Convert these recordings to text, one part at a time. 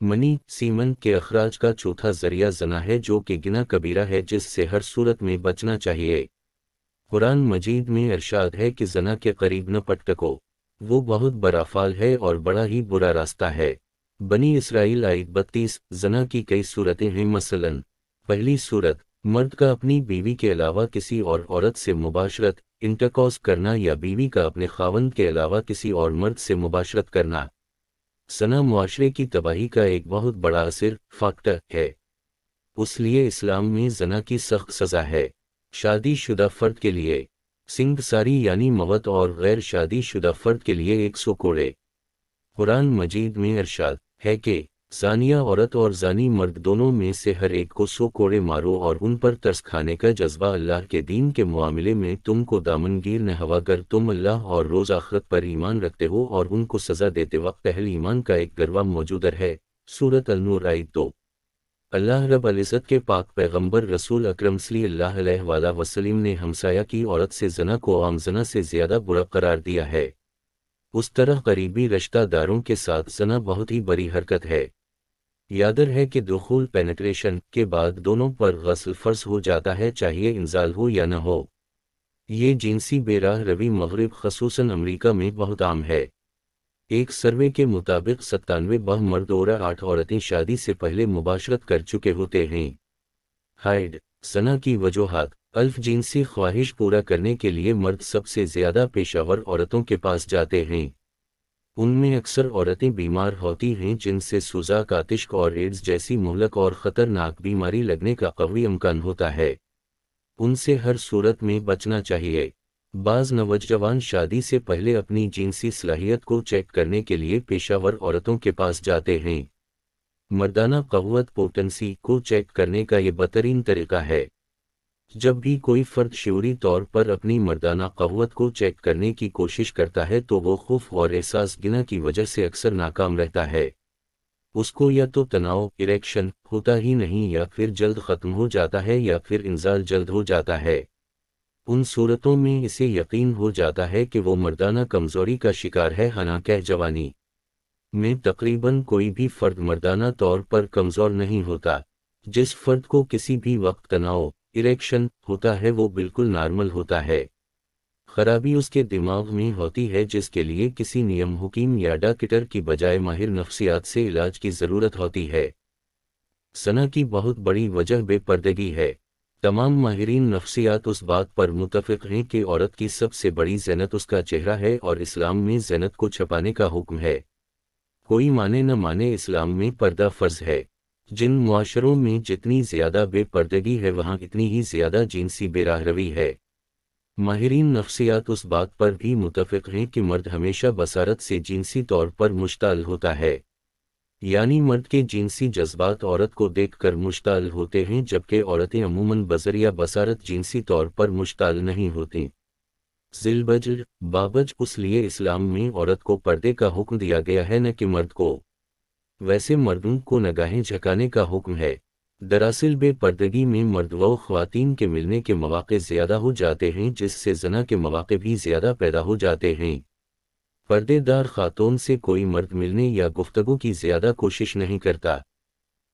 منی سیمن کے اخراج کا چوتھا ذریعہ زنا ہے، جو کہ گناہ کبیرہ ہے جس سے ہر صورت میں بچنا چاہیے۔ قرآن مجید میں ارشاد ہے کہ زنا کے قریب نہ پٹکو، وہ بہت برا فعل ہے اور بڑا ہی برا راستہ ہے۔ بنی اسرائیل آیت 32۔ زنا کی کئی صورتیں ہیں، مثلاً پہلی صورت، مرد کا اپنی بیوی کے علاوہ کسی اور عورت سے مباشرت انٹرکورس کرنا، یا بیوی کا اپنے خاوند کے علاوہ کسی اور مرد سے مباشرت کرنا۔ زنا معاشرے کی تباہی کا ایک بہت بڑا اثر فیکٹر ہے، اس لیے اسلام میں زنا کی سخت سزا ہے۔ شادی شدہ فرد کے لیے سنگ ساری یعنی موت، اور غیر شادی شدہ فرد کے لیے 100 کوڑے۔ قرآن مجید میں ارشاد ہے کہ زانیہ عورت اور زانی مرد دونوں میں سے ہر ایک کو 100 کوڑے مارو، اور ان پر ترس کھانے کا جذبہ اللہ کے دین کے معاملے میں تم کو دامنگیر نہ ہوا، اگر تم اللہ اور روز آخرت پر ایمان رکھتے ہو، اور ان کو سزا دیتے وقت اہل ایمان کا ایک گروہ موجود ہے۔ سورۃ النور آیت 2۔ اللہ رب العزت کے پاک پیغمبر رسول اکرم صلی اللہ علیہ وآلہ وسلم نے ہمسایہ کی عورت سے زنا کو عام زنا سے زیادہ برا قرار دیا ہے۔ اس طرح قریبی رشتہ داروں کے ساتھ زنا بہت ہی بری حرکت ہے۔ یاد رہے کہ دخول پینیٹریشن کے بعد دونوں پر غسل فرض ہو جاتا ہے، چاہیے انزال ہو یا نہ ہو۔ یہ جنسی بے راہ روی مغرب خصوصاً امریکہ میں بہت عام ہے۔ ایک سروے کے مطابق 97 مرد اور 8 عورتیں شادی سے پہلے مباشرت کر چکے ہوتے ہیں۔ ہائیڈ زنا کی وجوہات۔ الف جنسی خواہش پورا کرنے کے لیے مرد سب سے زیادہ پیشہ ور عورتوں کے پاس جاتے ہیں۔ ان میں اکثر عورتیں بیمار ہوتی ہیں جن سے سوزاک آتش اور ایڈز جیسی مہلک اور خطرناک بیماری لگنے کا قوی امکان ہوتا ہے۔ ان سے ہر صورت میں بچنا چاہیے۔ بعض نوجوان شادی سے پہلے اپنی جنسی صلاحیت کو چیک کرنے کے لیے پیشہ ور عورتوں کے پاس جاتے ہیں۔ مردانہ قوت پوٹنسی کو چیک کرنے کا یہ بہترین طریقہ ہے۔ جب بھی کوئی فرد شعوری طور پر اپنی مردانہ قوت کو چیک کرنے کی کوشش کرتا ہے تو وہ خوف اور احساس گناہ کی وجہ سے اکثر ناکام رہتا ہے۔ اس کو یا تو تناؤ اریکشن ہوتا ہی نہیں، یا پھر جلد ختم ہو جاتا ہے، یا پھر انزال جلد ہو جاتا ہے۔ ان صورتوں میں اسے یقین ہو جاتا ہے کہ وہ مردانہ کمزوری کا شکار ہے، حالانکہ جوانی میں تقریباً کوئی بھی فرد مردانہ طور پر کمزور نہیں ہوتا۔ جس فرد کو کسی بھی وقت تناؤ اریکشن ہوتا ہے وہ بالکل نارمل ہوتا ہے۔ خرابی اس کے دماغ میں ہوتی ہے، جس کے لیے کسی نیم حکیم یا ڈاکٹر کی بجائے ماہر نفسیات سے علاج کی ضرورت ہوتی ہے۔ زنا کی بہت بڑی وجہ بے پردگی ہے۔ تمام ماہرین نفسیات اس بات پر متفق ہیں کہ عورت کی سب سے بڑی زینت اس کا چہرہ ہے، اور اسلام میں زینت کو چھپانے کا حکم ہے۔ کوئی مانے نہ مانے، اسلام میں پردہ فرض ہے۔ جن معاشروں میں جتنی زیادہ بے پردگی ہے وہاں اتنی ہی زیادہ جنسی بے راہ روی ہے۔ ماہرین نفسیات اس بات پر بھی متفق ہیں کہ مرد ہمیشہ بصارت سے جنسی طور پر مشتعل ہوتا ہے، یعنی مرد کے جنسی جذبات عورت کو دیکھ کر مشتعل ہوتے ہیں، جبکہ عورتیں عموماً بذریعہ بصارت جنسی طور پر مشتعل نہیں ہوتیں۔ ذیل بابج اس لیے اسلام میں عورت کو پردے کا حکم دیا گیا ہے، نہ کہ مرد کو۔ ویسے مردوں کو نگاہیں جھکانے کا حکم ہے۔ دراصل بے پردگی میں مرد و خواتین کے ملنے کے مواقع زیادہ ہو جاتے ہیں، جس سے زنا کے مواقع بھی زیادہ پیدا ہو جاتے ہیں۔ پردے دار خاتون سے کوئی مرد ملنے یا گفتگو کی زیادہ کوشش نہیں کرتا۔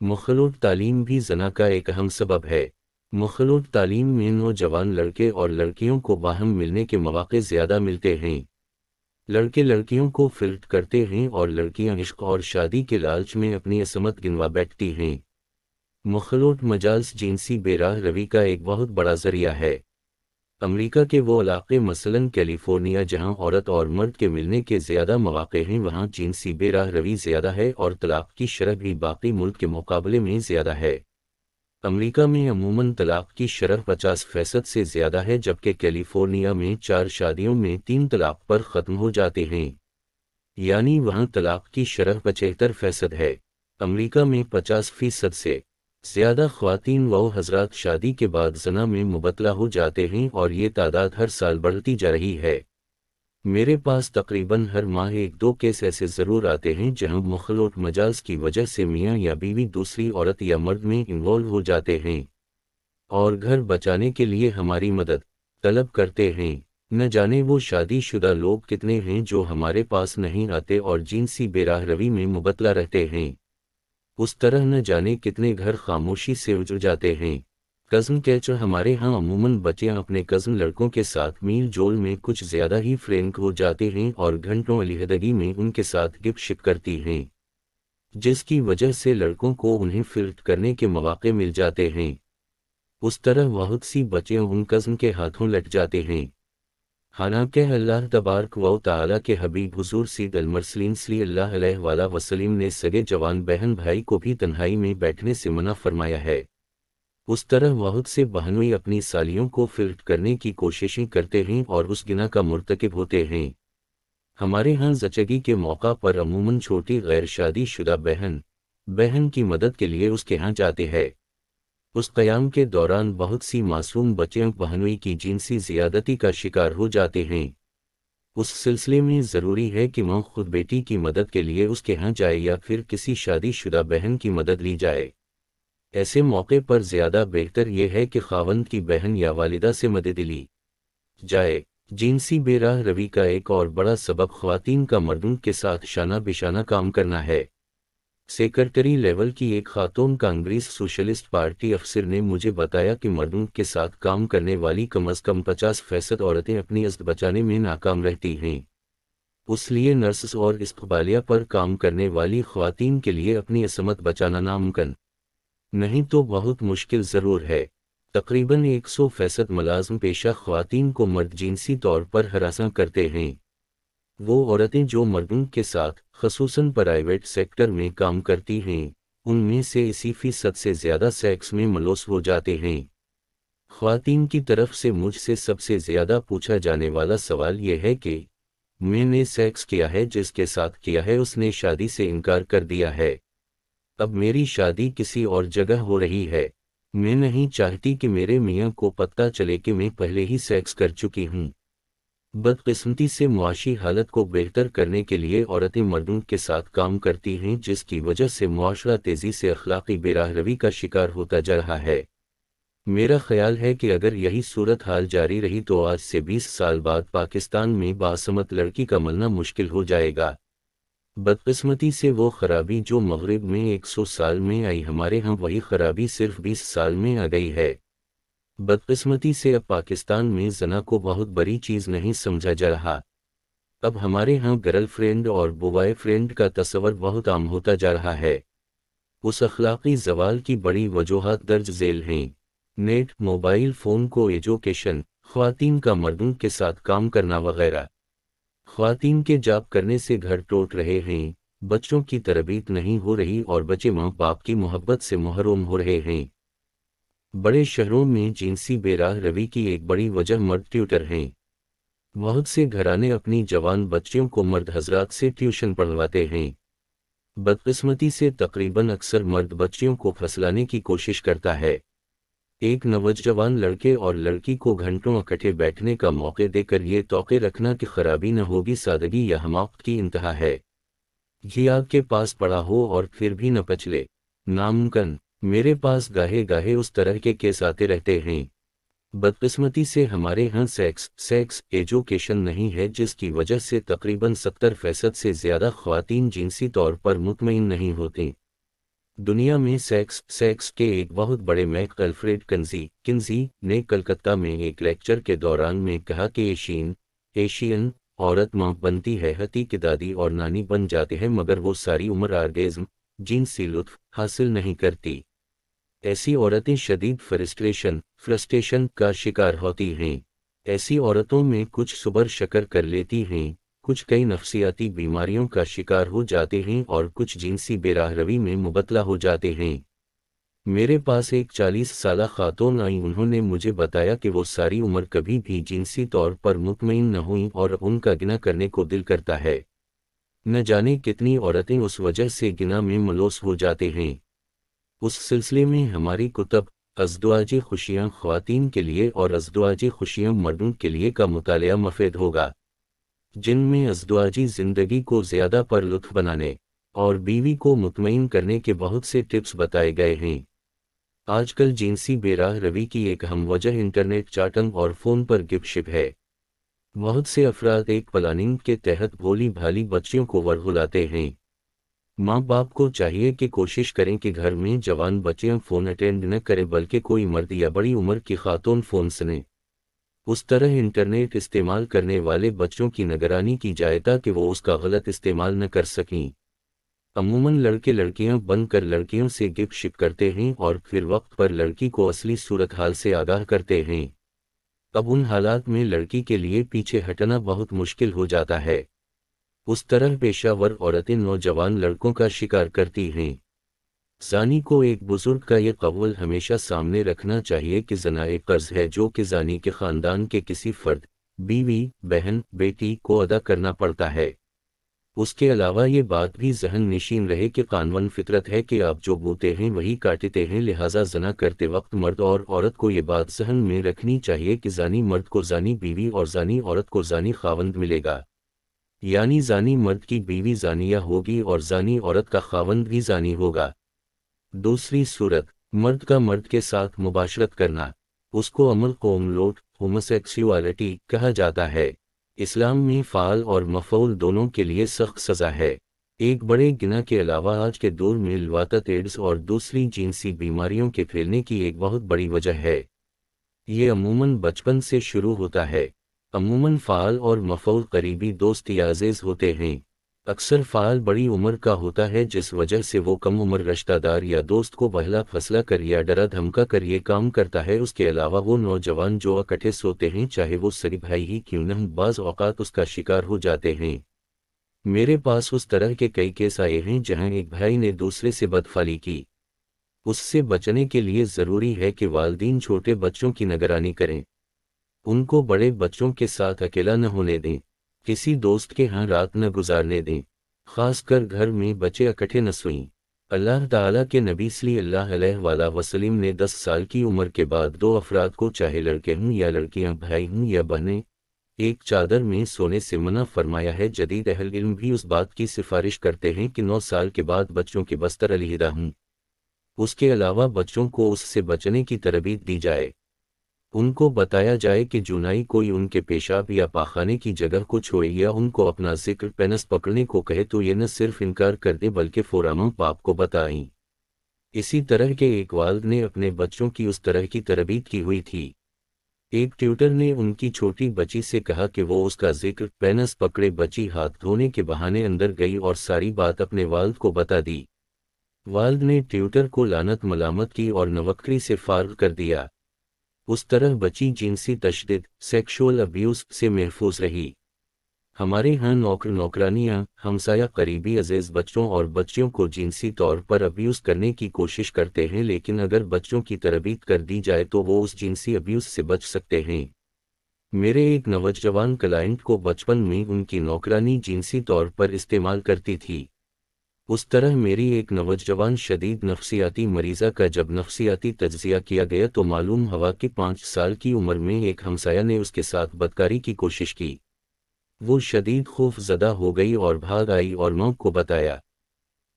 مخلوط تعلیم بھی زنا کا ایک اہم سبب ہے۔ مخلوط تعلیم میں نوجوان لڑکے اور لڑکیوں کو باہم ملنے کے مواقع زیادہ ملتے ہیں۔ لڑکے لڑکیوں کو فلرٹ کرتے ہیں، اور لڑکیاں عشق اور شادی کے لالچ میں اپنی عصمت گنوا بیٹھتی ہیں۔ مخلوط مجالس جنسی بے راہ روی کا ایک بہت بڑا ذریعہ ہے۔ امریکہ کے وہ علاقے مثلاً کیلیفورنیا جہاں عورت اور مرد کے ملنے کے زیادہ مواقع ہیں، وہاں جنسی بے راہ روی زیادہ ہے، اور طلاق کی شرح بھی باقی ملک کے مقابلے میں زیادہ ہے۔ امریکہ میں عموماً طلاق کی شرح 50% سے زیادہ ہے، جبکہ کیلیفورنیا میں 4 شادیوں میں 3 طلاق پر ختم ہو جاتے ہیں، یعنی وہاں طلاق کی شرح 75% ہے۔ امریکہ میں 50% سے زیادہ خواتین و حضرات شادی کے بعد زنا میں مبتلا ہو جاتے ہیں، اور یہ تعداد ہر سال بڑھتی جا رہی ہے۔ میرے پاس تقریباً ہر ماہ 1-2 کیس ایسے ضرور آتے ہیں جہاں مخلوط مجالس کی وجہ سے میاں یا بیوی دوسری عورت یا مرد میں انوالو ہو جاتے ہیں، اور گھر بچانے کے لیے ہماری مدد طلب کرتے ہیں۔ نہ جانے وہ شادی شدہ لوگ کتنے ہیں جو ہمارے پاس نہیں آتے اور جنسی بے راہ روی میں مبتلا رہتے ہیں۔ उस तरह न जाने कितने घर खामोशी से उजड़ जाते हैं। Cousin culture. हमारे यहाँ अमूमन बच्चियाँ अपने कज़न लड़कों के साथ मील जोल में कुछ ज़्यादा ही फ्रैंक हो जाते हैं और घंटों अलहदगी में उनके साथ गिप शिप करती हैं, जिसकी वजह से लड़कों को उन्हें फ्लिर्ट करने के मौके मिल जाते हैं। उस तरह बहुत सी बच्चियाँ उन कज़न के हाथों लट जाते हैं। हालांकि अल्लाह तबारक व तआला के हबीब हुजूर सीद अलमरसलीन सल्लल्लाहु अलैहि वसल्लम ने सगे जवान बहन भाई को भी तन्हाई में बैठने से मना फरमाया है। उस तरह बहुत से बहनोई अपनी सालियों को फ्लिर्ट करने की कोशिशें करते हैं और उस गुनाह का मुर्तकिब होते हैं। हमारे यहाँ ज़चगी के मौका पर अमूमन छोटी गैर शादी शुदा बहन की मदद के लिए उसके यहाँ जाते हैं। उस क़याम के दौरान बहुत सी मासूम बच्चियाँ बहनोई की जिनसी ज़ियादती का शिकार हो जाते हैं। उस सिलसिले में ज़रूरी है कि माँ खुद बेटी की मदद के लिए उसके यहाँ जाए या फिर किसी शादीशुदा बहन की मदद ली जाए। ऐसे मौके पर ज़्यादा बेहतर यह है कि ख़ावंद की बहन या वालिदा से मदद ली जाए। जिनसी बेराह रवी का एक और बड़ा सबब ख़वातीन का मर्दों के साथ शाना बिशाना काम करना है। सेक्रेटरी लेवल की एक खातून कांग्रेस सोशलिस्ट पार्टी अफसर ने मुझे बताया कि मर्दों के साथ काम करने वाली कम अज़ कम 50% औरतें अपनी इज़्ज़त बचाने में नाकाम रहती हैं। उसलिए नर्सेस और इस्कबालिया पर काम करने वाली ख़वातीन के लिए अपनी असमत बचाना नामुमकिन नहीं तो बहुत मुश्किल ज़रूर है। तकरीबन 100% मुलाज़िम पेशा ख़वातीन को मर्द जिनसी तौर पर हरासा करते हैं। वो औरतें जो मर्दों के साथ ख़ुसूसन प्राइवेट सेक्टर में काम करती हैं, उनमें से 80% से ज़्यादा सेक्स में मुलव्वस हो जाते हैं। ख़वातीन की तरफ से मुझसे सबसे ज़्यादा पूछा जाने वाला सवाल यह है कि मैंने सेक्स किया है, जिसके साथ किया है उसने शादी से इनकार कर दिया है। अब मेरी शादी किसी और जगह हो रही है। मैं नहीं चाहती कि मेरे मियाँ को पता चले कि मैं पहले ही सेक्स कर चुकी हूँ। बदकिस्मती से मुआशी हालत को बेहतर करने के लिए औरतें मर्दों के साथ काम करती हैं, जिसकी वजह से मुआशरा तेज़ी से अखलाकी बेराहरवी का शिकार होता जा रहा है। मेरा ख्याल है कि अगर यही सूरत हाल जारी रही तो आज से 20 साल बाद पाकिस्तान में बासमत लड़की का मिलना मुश्किल हो जाएगा। बदकिस्मती से वो खराबी जो मगरिब में 100 साल में आई, हमारे यहाँ वही खराबी सिर्फ 20 साल में आ गई है। बदकिस्मती से अब पाकिस्तान में ज़ना को बहुत बड़ी चीज़ नहीं समझा जा रहा। अब हमारे यहाँ गर्लफ्रेंड और बॉयफ्रेंड का तस्वर बहुत आम होता जा रहा है। उस अखलाकी ज़वाल की बड़ी वजूहात दर्ज झेल हैं। नेट, मोबाइल फ़ोन को एजुकेशन, ख़वातीन का मर्दों के साथ काम करना वगैरह। ख़वातीन के जॉब करने से घर टूट रहे हैं, बच्चों की तरबियत नहीं हो रही और बच्चे माँ बाप की मोहब्बत से महरूम हो रहे हैं। बड़े शहरों में जिनसी बेराह रवी की एक बड़ी वजह मर्द ट्यूटर हैं। बहुत से घराने अपनी जवान बच्चियों को मर्द हजरात से ट्यूशन पढ़वाते हैं। बदकिस्मती से तकरीबन अक्सर मर्द बच्चियों को फंसलाने की कोशिश करता है। एक नौजवान लड़के और लड़की को घंटों इकट्ठे बैठने का मौके देकर ये तौक़े रखना कि खराबी न होगी सादगी या हमाकत की इंतहा है। ये आपके पास पड़ा हो और फिर भी न पचले, नामुमकिन। मेरे पास गाहे गाहे उस तरह के केस आते रहते हैं। बदकिस्मती से हमारे यहाँ सेक्स एजुकेशन नहीं है, जिसकी वजह से तकरीबन 70% से ज़्यादा ख़वातीन जिनसी तौर पर मुतमईन नहीं होती। दुनिया में सेक्स के एक बहुत बड़े मैक अल्फ्रेड किन्जी ने कलकत्ता में एक लेक्चर के दौरान में कहा कि एशियन औरत माँ बनती है, हती की दादी और नानी बन जाते हैं, मगर वो सारी उम्र आर्गेज़म जिनसी लुत्फ़ हासिल नहीं करती। ऐसी औरतें शदीद फ्रस्ट्रेशन का शिकार होती हैं। ऐसी औरतों में कुछ सुबर शकर कर लेती हैं, कुछ कई नफ्सियाती बीमारियों का शिकार हो जाते हैं और कुछ जिनसी बेराहरवी में मुबतला हो जाते हैं। मेरे पास एक 40 साला खातून आई, उन्होंने मुझे बताया कि वो सारी उम्र कभी भी जिनसी तौर पर मुतमईन न हुई और उनका गिना करने को दिल करता है। न जाने कितनी औरतें उस वजह से गिना में मुलव्वस हो जाते हैं। उस सिलसिले में हमारी कुतब अज़दवाजी खुशियाँ ख़वातीन के लिए और अज़दवाजी खुशियाँ मर्दों के लिए का मुतालिया मुफीद होगा, जिनमें अज़दवाजी ज़िंदगी को ज़्यादा परलुत्फ़ बनाने और बीवी को मुतमईन करने के बहुत से टिप्स बताए गए हैं। आजकल जिनसी बेराह रवी की एक अहम वजह इंटरनेट चैटिंग और फ़ोन पर गिपशिप है। बहुत से अफराद एक प्लानिंग के तहत भोली भाली बच्चियों को वरगुलाते हैं। माँ बाप को चाहिए कि कोशिश करें कि घर में जवान बच्चे फ़ोन अटेंड न करें, बल्कि कोई मर्द या बड़ी उम्र की खातून फ़ोन सुने। उस तरह इंटरनेट इस्तेमाल करने वाले बच्चों की निगरानी की जाए ताकि वो उसका गलत इस्तेमाल न कर सकें। अमूमन लड़के लड़कियां बनकर लड़कियों से गिफ्ट शिप करते हैं और फिर वक्त पर लड़की को असली सूरत हाल से आगाह करते हैं। अब उन हालात में लड़की के लिए पीछे हटना बहुत मुश्किल हो जाता है। उस तरह पेशावर औरतें नौजवान लड़कों का शिकार करती हैं। ज़ानी को एक बुजुर्ग का ये कव्ल हमेशा सामने रखना चाहिए कि ज़ना एक कर्ज है जो कि ज़ानी के ख़ानदान के किसी फ़र्द, बीवी, बहन, बेटी को अदा करना पड़ता है। उसके अलावा ये बात भी ज़हन नशीन रहे कि कानून फितरत है कि आप जो बोते हैं वही काटते हैं, लिहाजा ज़ना करते वक्त मर्द और औरत को ये बात ज़हन में रखनी चाहिए कि ज़ानी मर्द को ज़ानी बीवी और ज़ानी औरत को ज़ानी खावंद मिलेगा। यानी ज़ानी मर्द की बीवी ज़ानिया होगी और ज़ानी औरत का खावंद भी ज़ानी होगा। दूसरी सूरत, मर्द का मर्द के साथ मुबाशरत करना, उसको अमल कोमलोट होमोसेक्सुअलिटी कहा जाता है। इस्लाम में फ़ाल और मफ़ऊल दोनों के लिए सख्त सज़ा है। एक बड़े गिना के अलावा आज के दौर में लवातत, एड्स और दूसरी जिनसी बीमारियों के फैलने की एक बहुत बड़ी वजह है। ये अमूमन बचपन से शुरू होता है। अमूमन फ़ाल और मफ़ऊल करीबी दोस्त या अज़ीज़ होते हैं। अक्सर फ़ाल बड़ी उम्र का होता है, जिस वजह से वो कम उम्र रिश्तेदार या दोस्त को बहला फसला कर या डरा धमका कर ये काम करता है। उसके अलावा वो नौजवान जो इकट्ठे सोते हैं, चाहे वो सगी भाई ही क्यों न, बाज़ औक़ात उसका शिकार हो जाते हैं। मेरे पास उस तरह के कई केस आए हैं जहाँ एक भाई ने दूसरे से बदफाली की। उससे बचने के लिए ज़रूरी है कि वालिदैन छोटे बच्चों की निगरानी करें, उनको बड़े बच्चों के साथ अकेला न होने दें, किसी दोस्त के यहाँ रात न गुजारने दें, ख़ासकर घर में बच्चे इकट्ठे न सोएं। अल्लाह ताला के नबी सल्लल्लाहु अलैहि वसल्लम ने 10 साल की उम्र के बाद दो अफराद को, चाहे लड़के हों या लड़कियां, भाई हों या बहनें, एक चादर में सोने से मना फरमाया है। जदीद अहल इल्म भी उस बात की सिफारिश करते हैं कि 9 साल के बाद बच्चों के बस्तर अलहिदा हों। उसके अलावा बच्चों को उससे बचने की तरबीत दी जाए। उनको बताया जाए कि जुनाई कोई उनके पेशाब या पाखाने की जगह को छोड़े या उनको अपना जिक्र पेनस पकड़ने को कहे तो ये न सिर्फ इनकार कर दे बल्कि फौरन बाप को बताएं। इसी तरह के एक वालिद ने अपने बच्चों की उस तरह की तरबीत की हुई थी। एक ट्यूटर ने उनकी छोटी बच्ची से कहा कि वो उसका जिक्र पेनस पकड़े। बच्ची हाथ धोने के बहाने अंदर गई और सारी बात अपने वालिद को बता दी। वालिद ने ट्यूटर को लानत मलामत की और नवक्री से फारिग कर दिया। उस तरह बच्ची जिनसी तशद्दुद, सेक्सुअल अब्यूज़ से महफूज रही। हमारे यहाँ नौकर नौकरानियाँ, हमसाया, करीबी अज़ीज़ बच्चों और बच्चियों को जिनसी तौर पर अब्यूज़ करने की कोशिश करते हैं, लेकिन अगर बच्चों की तरबीत कर दी जाए तो वो उस जिनसी अब्यूज़ से बच सकते हैं। मेरे एक नौजवान क्लाइंट को बचपन में उनकी नौकरानी जिनसी तौर पर इस्तेमाल करती थी। उस तरह मेरी एक नौजवान शदीद नफ्सियाती मरीज़ा का जब नफ्सियाती तज्ज़िया किया गया तो मालूम हुआ कि 5 साल की उम्र में एक हमसाया ने उसके साथ बदकारी की कोशिश की। वो शदीद खौफ ज़दा हो गई और भाग आई और माँ को बताया।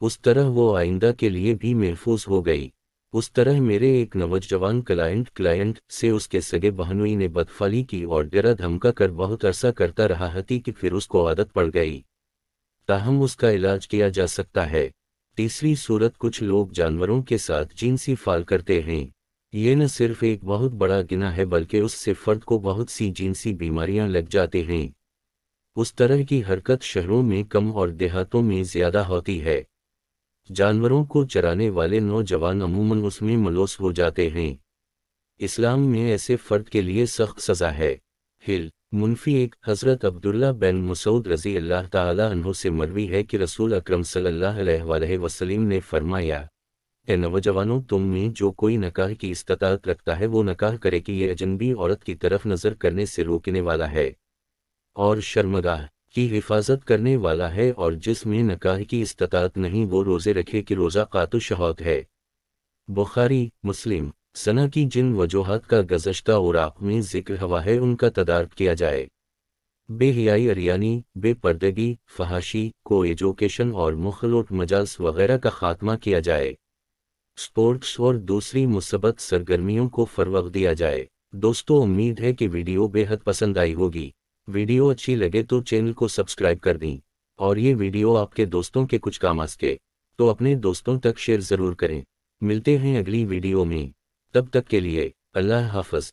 उस तरह वो आइंदा के लिए भी महफूज हो गई। उस तरह मेरे एक नौजवान क्लाइंट से उसके सगे बहनोई ने बदफाली की और डरा धमका कर बहुत अरसा करता रहा हती कि फिर उसको आदत पड़ गई। ताहम उसका इलाज किया जा सकता है। तीसरी सूरत, कुछ लोग जानवरों के साथ जिनसी फ़ाल करते हैं। ये न सिर्फ एक बहुत बड़ा गुनाह है बल्कि उससे फ़र्द को बहुत सी जिनसी बीमारियां लग जाते हैं। उस तरह की हरकत शहरों में कम और देहातों में ज़्यादा होती है। जानवरों को चराने वाले नौजवान अमूमन उसमें मलोस हो जाते हैं। इस्लाम में ऐसे फ़र्द के लिए सख्त सज़ा है। हिल मुनफी एक हज़रत अब्दुल्ला बिन मसूद रज़ी अल्लाह ताला अन्हु से मरवी है कि रसूल अकरम सल्लल्लाहु अलैहि वसल्लम ने फरमाया, ए नौजवानों, तुम में जो कोई नकाह की इस्तात रखता है वो नकाह करे कि ये अजनबी औरत की तरफ नज़र करने से रोकने वाला है और शर्मगाह की हिफाजत करने वाला है, और जिसमें नकाह की इस्तात नहीं वो रोज़े रखे कि रोज़ा कातु शहौत है। बुखारी मुस्लिम। सना की जिन वजूहात का गुज़श्ता औराक़ में ज़िक्र हुआ है उनका तदारक किया जाए। बेहयाई, अरियानी, बेपर्दगी, फहाशी, को एजुकेशन और मुखलोट मजाल्स वगैरह का ख़ात्मा किया जाए। स्पोर्ट्स और दूसरी मुसब्बत सरगर्मियों को फ़रोग़ दिया जाए। दोस्तों, उम्मीद है कि वीडियो बेहद पसंद आई होगी। वीडियो अच्छी लगे तो चैनल को सब्सक्राइब कर दें और ये वीडियो आपके दोस्तों के कुछ काम आ सके। تو اپنے دوستوں تک شیئر ضرور کریں۔ ملتے ہیں اگلی ویڈیو میں، تب تک کے لیے اللہ حافظ۔